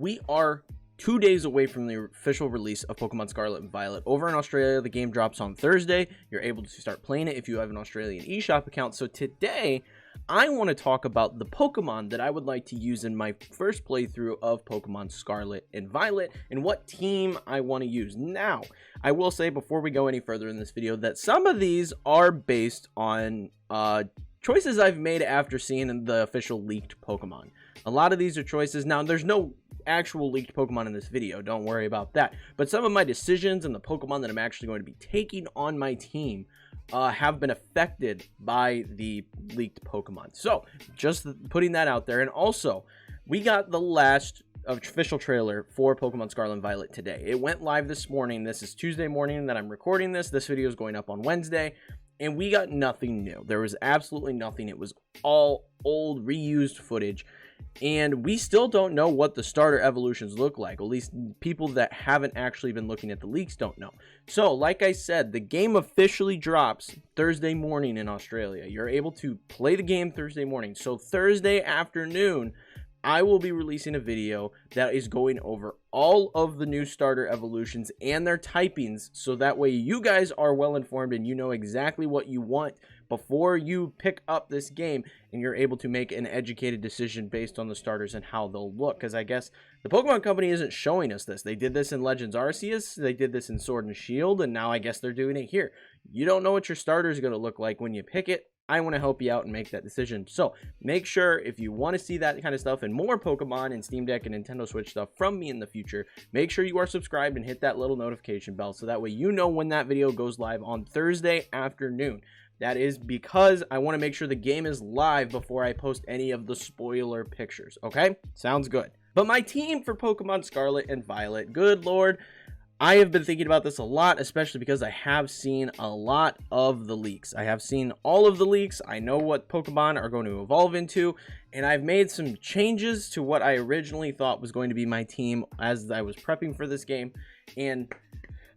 we are 2 days away from the official release of Pokemon Scarlet and Violet. Over in Australia, the game drops on Thursday. You're able to start playing it if you have an Australian eShop account. So today, I want to talk about the Pokemon that I would like to use in my first playthrough of Pokemon Scarlet and Violet, and what team I want to use. Now, I will say before we go any further in this video that some of these are based on choices I've made after seeing the official leaked Pokemon. A lot of these are choices. Now, there's no actual leaked Pokemon in this video, don't worry about that, but some of my decisions and the Pokemon that I'm actually going to be taking on my team have been affected by the leaked Pokemon. So just putting that out there. And also, we got the last official trailer for Pokemon Scarlet and Violet today. It went live this morning. This is Tuesday morning that I'm recording this. This video is going up on Wednesday, and we got nothing new. There was absolutely nothing. It was all old, reused footage. And we still don't know what the starter evolutions look like. At least people that haven't actually been looking at the leaks don't know. So, like I said, the game officially drops Thursday morning in Australia. You're able to play the game Thursday morning. So, Thursday afternoon, I will be releasing a video that is going over all of the new starter evolutions and their typings, so that way you guys are well informed and you know exactly what you want before you pick up this game, and you're able to make an educated decision based on the starters and how they'll look. Because I guess the Pokemon Company isn't showing us this. They did this in Legends Arceus, they did this in Sword and Shield, and now I guess they're doing it here. You don't know what your starter is going to look like when you pick it. I want to help you out and make that decision. So make sure, if you want to see that kind of stuff and more Pokemon and Steam Deck and Nintendo Switch stuff from me in the future, make sure you are subscribed and hit that little notification bell, so that way you know when that video goes live on Thursday afternoon. That is because I want to make sure the game is live before I post any of the spoiler pictures. Okay? Sounds good. But my team for Pokemon Scarlet and Violet, good lord, I have been thinking about this a lot, especially because I have seen a lot of the leaks. I have seen all of the leaks. I know what Pokemon are going to evolve into, and I've made some changes to what I originally thought was going to be my team as I was prepping for this game, and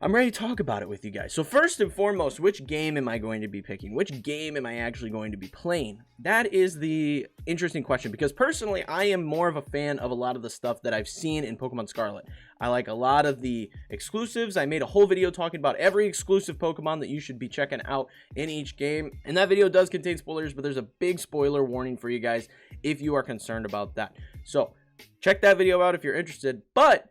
I'm ready to talk about it with you guys. So first and foremost, which game am I going to be picking? Which game am I actually going to be playing? That is the interesting question, because personally, I am more of a fan of a lot of the stuff that I've seen in Pokemon Scarlet. I like a lot of the exclusives. I made a whole video talking about every exclusive Pokemon that you should be checking out in each game. And that video does contain spoilers, but there's a big spoiler warning for you guys if you are concerned about that. So check that video out if you're interested. But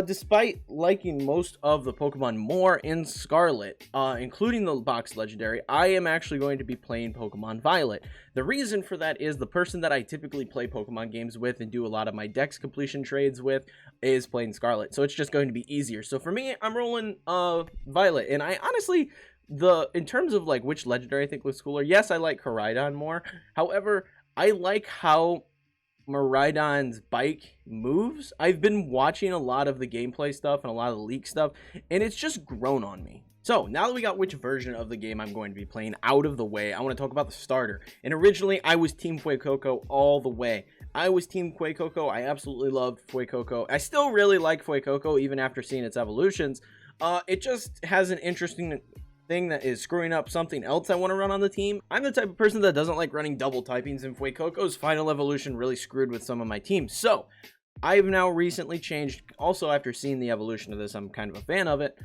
despite liking most of the Pokemon more in Scarlet, including the box legendary, I am actually going to be playing Pokemon Violet. The reason for that is the person that I typically play Pokemon games with and do a lot of my dex completion trades with is playing Scarlet. So it's just going to be easier. So for me, I'm rolling Violet. And I honestly, in terms of like which legendary I think looks cooler, yes, I like Koraidon more. However, I like how Miraidon's bike moves. I've been watching a lot of the gameplay stuff and a lot of the leak stuff, and it's just grown on me. So now that we got which version of the game I'm going to be playing out of the way, I want to talk about the starter. And originally, I was Team Fuecoco all the way. I was Team Fuecoco. I absolutely loved Fuecoco. I still really like Fuecoco even after seeing its evolutions. It just has an interesting thing that is screwing up something else I want to run on the team. I'm the type of person that doesn't like running double typings, and Fuecoco's final evolution really screwed with some of my teams. So I've now recently changed. Also, after seeing the evolution of this, I'm kind of a fan of it.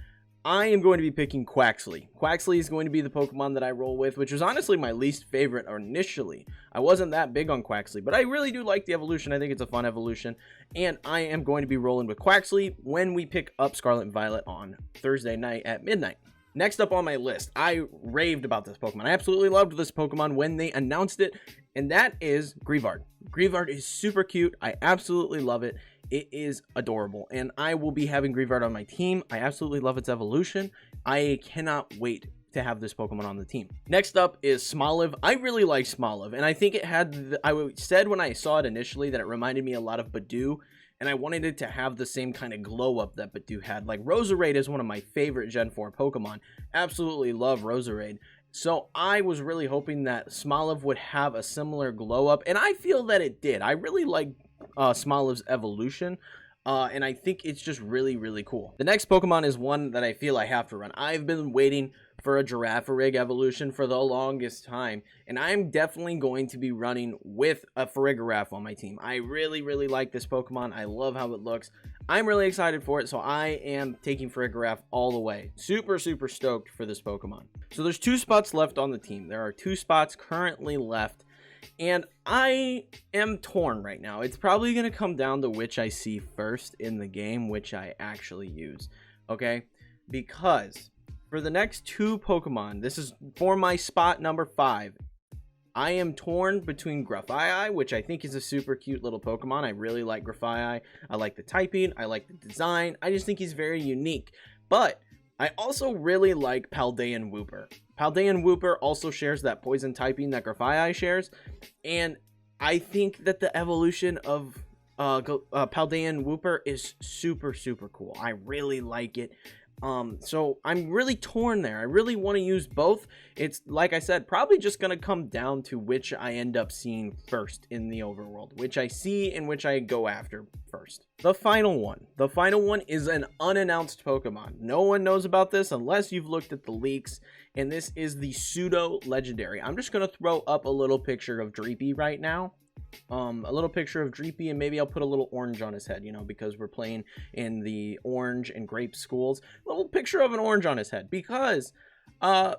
I am going to be picking Quaxly. Quaxly is going to be the Pokemon that I roll with, which was honestly my least favorite initially. I wasn't that big on Quaxly, but I really do like the evolution. I think it's a fun evolution, and I am going to be rolling with Quaxly when we pick up Scarlet and Violet on Thursday night at midnight. Next up on my list, I raved about this Pokemon. I absolutely loved this Pokemon when they announced it, and that is Greavard. Greavard is super cute. I absolutely love it. It is adorable, and I will be having Greavard on my team. I absolutely love its evolution. I cannot wait to have this Pokemon on the team. Next up is Smoliv. I really like Smoliv, and I think it had, I said when I saw it initially that it reminded me a lot of Badoo, and I wanted it to have the same kind of glow up that Badoo had. Like, Roserade is one of my favorite Gen 4 Pokemon. Absolutely love Roserade. So I was really hoping that Smoliv would have a similar glow up, and I feel that it did. I really like Smoliv's evolution. And I think it's just really, really cool. The next Pokemon is one that I feel I have to run. I've been waiting for a Girafarig evolution for the longest time, and I'm definitely going to be running with a Farigiraf on my team. I really like this Pokemon. I love how it looks. I'm really excited for it, so I am taking Farigiraf all the way. Super stoked for this Pokemon. So there's 2 spots left on the team. There are 2 spots currently left, and I am torn right now. It's probably going to come down to which I see first in the game, which I actually use, okay? Because for the next 2 Pokemon, this is for my spot number 5. I am torn between Grafaiai, which I think is a super cute little Pokemon. I really like Grafaiai. I like the typing. I like the design. I just think he's very unique. But I also really like Paldean Wooper. Paldean Wooper also shares that poison typing that Grafaiai shares. And I think that the evolution of Paldean Wooper is super cool. I really like it. So I'm really torn there. I really want to use both. It's, like I said, probably just going to come down to which I end up seeing first in the overworld, which I see and which I go after first. The final one is an unannounced Pokemon. No one knows about this unless you've looked at the leaks, and this is the pseudo legendary. I'm just going to throw up a little picture of Dreepy right now. A little picture of Dreepy, and maybe I'll put a little orange on his head, you know, because we're playing in the orange and grape schools. A little picture of an orange on his head, because I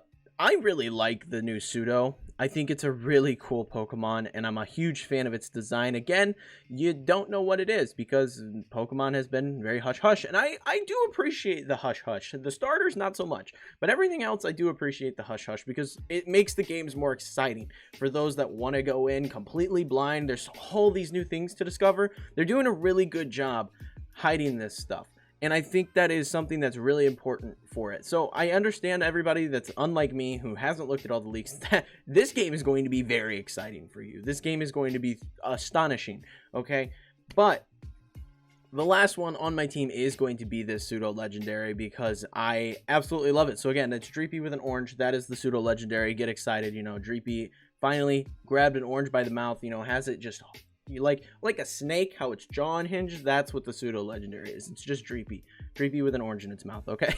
really like the new Pseudo. I think it's a really cool Pokemon, and I'm a huge fan of its design. Again, you don't know what it is, because Pokemon has been very hush-hush, and I do appreciate the hush-hush. The starters, not so much, but everything else, I do appreciate the hush-hush, because it makes the games more exciting for those that want to go in completely blind. There's all these new things to discover. They're doing a really good job hiding this stuff. And I think that is something that's really important for it. So I understand everybody that's unlike me, who hasn't looked at all the leaks, that this game is going to be very exciting for you. This game is going to be astonishing, okay? But the last one on my team is going to be this Pseudo Legendary, because I absolutely love it. So again, it's Dreepy with an orange. That is the Pseudo Legendary. Get excited, you know, Dreepy finally grabbed an orange by the mouth, you know, has it just... like a snake, how its jaw unhinged. That's what the Pseudo Legendary is. It's just Dreepy with an orange in its mouth, okay?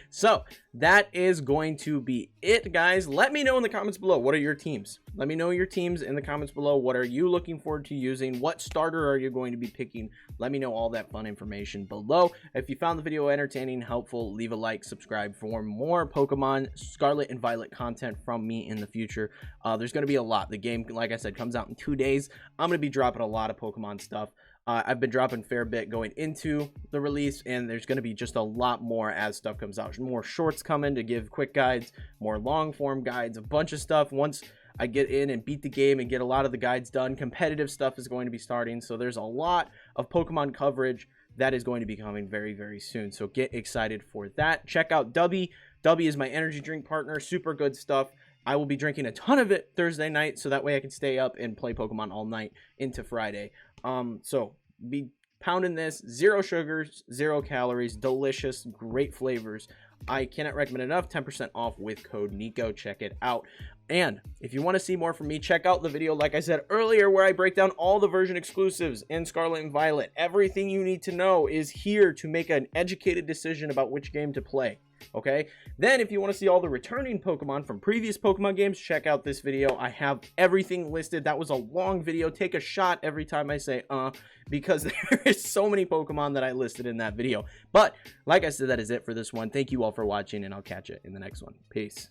So that is going to be it, guys. Let me know in the comments below, what are your teams? Let me know your teams in the comments below. What are you looking forward to using? What starter are you going to be picking? Let me know all that fun information below. If you found the video entertaining, helpful, leave a like, subscribe for more Pokemon Scarlet and Violet content from me in the future. There's going to be a lot. The game, like I said, comes out in 2 days. I'm going to be dropping a lot of Pokemon stuff. I've been dropping a fair bit going into the release, and there's going to be just a lot more as stuff comes out. More shorts coming to give quick guides, more long form guides, a bunch of stuff. Once I get in and beat the game and get a lot of the guides done, competitive stuff is going to be starting. So there's a lot of Pokemon coverage that is going to be coming very soon. So get excited for that. Check out Dubby. Dubby is my energy drink partner. Super good stuff. I will be drinking a ton of it Thursday night, so that way I can stay up and play Pokemon all night into Friday. So be pounding this. 0 sugars, 0 calories, delicious, great flavors. I cannot recommend enough. 10% off with code Nico. Check it out. And if you want to see more from me, check out the video, like I said earlier, where I break down all the version exclusives in Scarlet and Violet. Everything you need to know is here to make an educated decision about which game to play. Okay, then if you want to see all the returning Pokemon from previous Pokemon games, check out this video. I have everything listed. That was a long video. Take a shot every time I say because there is so many Pokemon that I listed in that video. But like I said, that is it for this one. Thank you all for watching, and I'll catch you in the next one. Peace.